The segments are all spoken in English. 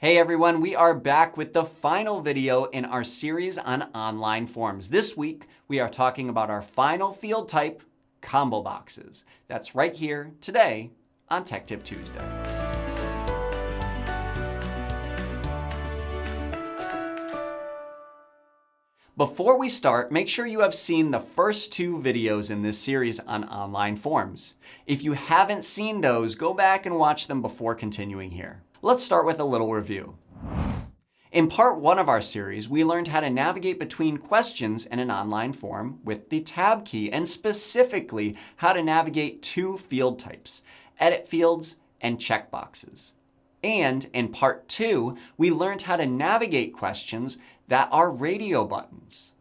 Hey everyone, we are back with the final video in our series on online forms. This week, we are talking about our final field type, combo boxes. That's right here today on Tech Tip Tuesday. Before we start, make sure you have seen the first two videos in this series on online forms. If you haven't seen those, go back and watch them before continuing here. Let's start with a little review. In part one of our series, we learned how to navigate between questions in an online form with the tab key, and specifically how to navigate two field types, edit fields and checkboxes. And in part two, we learned how to navigate questions that are radio buttons.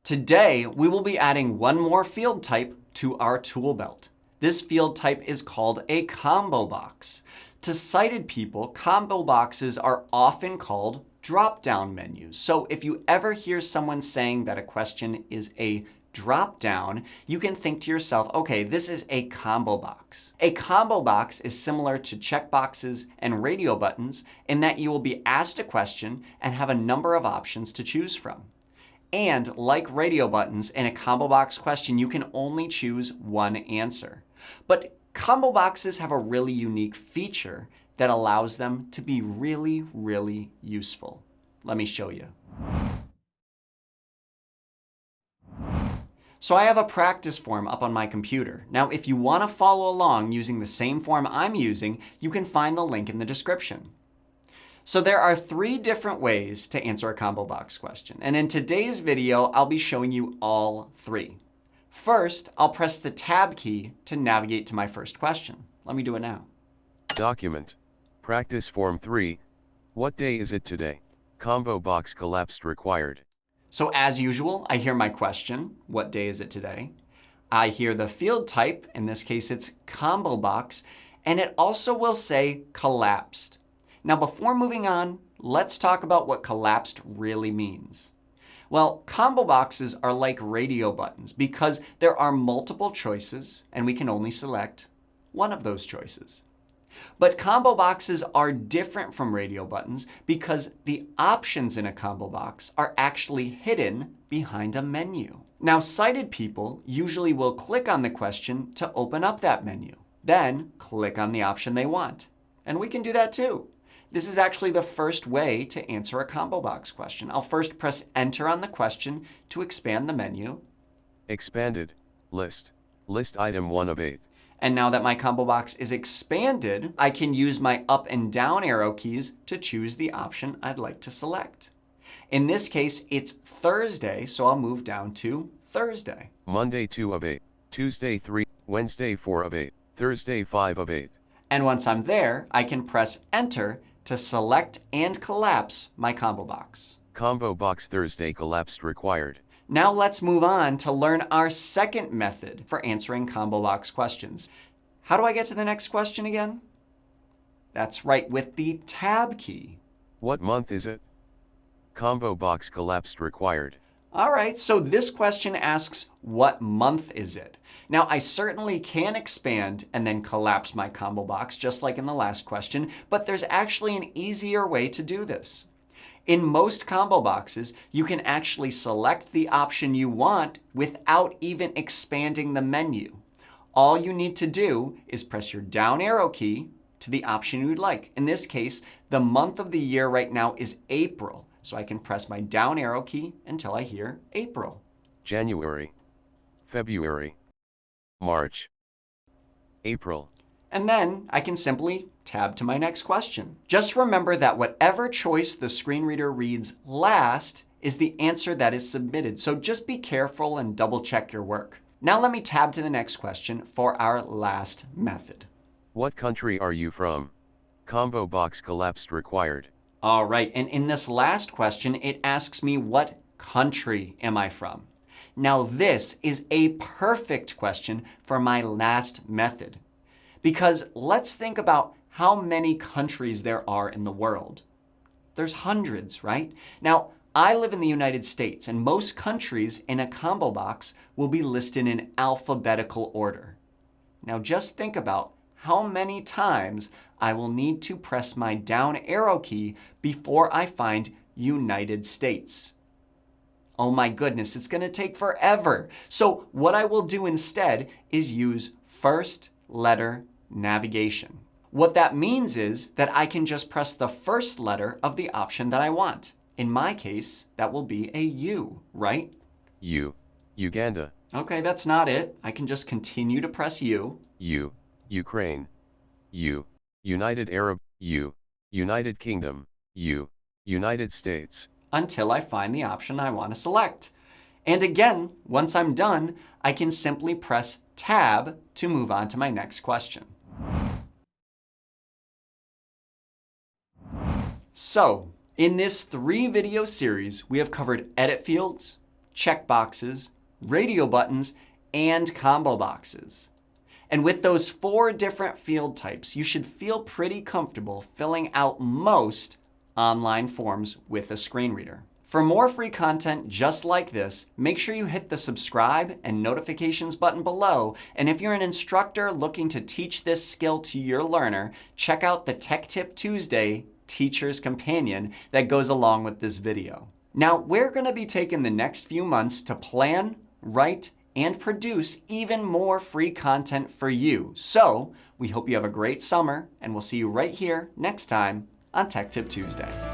Today, we will be adding one more field type to our tool belt. This field type is called a combo box. To sighted people, combo boxes are often called drop-down menus. So if you ever hear someone saying that a question is a drop-down, you can think to yourself, okay, this is a combo box. A combo box is similar to checkboxes and radio buttons in that you will be asked a question and have a number of options to choose from. And like radio buttons, in a combo box question, you can only choose one answer. But combo boxes have a really unique feature that allows them to be really, really useful. Let me show you. So I have a practice form up on my computer. Now, if you want to follow along using the same form I'm using, you can find the link in the description. So there are three different ways to answer a combo box question. And in today's video, I'll be showing you all three. First, I'll press the tab key to navigate to my first question. Let me do it now. Document. Practice form 3. What day is it today? Combo box collapsed required. So as usual, I hear my question, what day is it today? I hear the field type, in this case it's combo box, and it also will say collapsed. Now before moving on, let's talk about what collapsed really means. Well, combo boxes are like radio buttons because there are multiple choices and we can only select one of those choices. But combo boxes are different from radio buttons because the options in a combo box are actually hidden behind a menu. Now, sighted people usually will click on the question to open up that menu, then click on the option they want. And we can do that too. This is actually the first way to answer a combo box question. I'll first press enter on the question to expand the menu. Expanded. List. List item 1 of 8. And now that my combo box is expanded, I can use my up and down arrow keys to choose the option I'd like to select. In this case, it's Thursday, so I'll move down to Thursday. Monday 2 of 8. Tuesday 3. Wednesday 4 of 8. Thursday 5 of 8. And once I'm there, I can press enter to select and collapse my combo box. Combo box Thursday collapsed required. Now let's move on to learn our second method for answering combo box questions. How do I get to the next question again? That's right, with the tab key. What month is it? Combo box collapsed required. All right, so this question asks, what month is it? Now, I certainly can expand and then collapse my combo box, just like in the last question, but there's actually an easier way to do this. In most combo boxes, you can actually select the option you want without even expanding the menu. All you need to do is press your down arrow key to the option you'd like. In this case, the month of the year right now is April. So I can press my down arrow key until I hear April. January. February. March. April. And then I can simply tab to my next question. Just remember that whatever choice the screen reader reads last is the answer that is submitted. So just be careful and double check your work. Now let me tab to the next question for our last method. What country are you from? Combo box collapsed required. All right, and in this last question, it asks me, what country am I from? Now this is a perfect question for my last method, because let's think about how many countries there are in the world. There's hundreds, right? Now, I live in the United States, and most countries in a combo box will be listed in alphabetical order. Now just think about how many times I will need to press my down arrow key before I find United States. Oh my goodness, it's going to take forever. So what I will do instead is use first letter navigation. What that means is that I can just press the first letter of the option that I want. In my case, that will be a U, right? U. Uganda. Okay, that's not it. I can just continue to press U. U. Ukraine. U. United Arab. U. United Kingdom. U. United States. Until I find the option I want to select. And again, once I'm done, I can simply press Tab to move on to my next question. So, in this 3-video series, we have covered edit fields, checkboxes, radio buttons, and combo boxes. And with those 4 different field types, you should feel pretty comfortable filling out most online forms with a screen reader. For more free content just like this, make sure you hit the subscribe and notifications button below. And if you're an instructor looking to teach this skill to your learner, check out the Tech Tip Tuesday Teacher's Companion that goes along with this video. Now, we're going to be taking the next few months to plan, write, and produce even more free content for you. So, we hope you have a great summer, and we'll see you right here next time on Tech Tip Tuesday.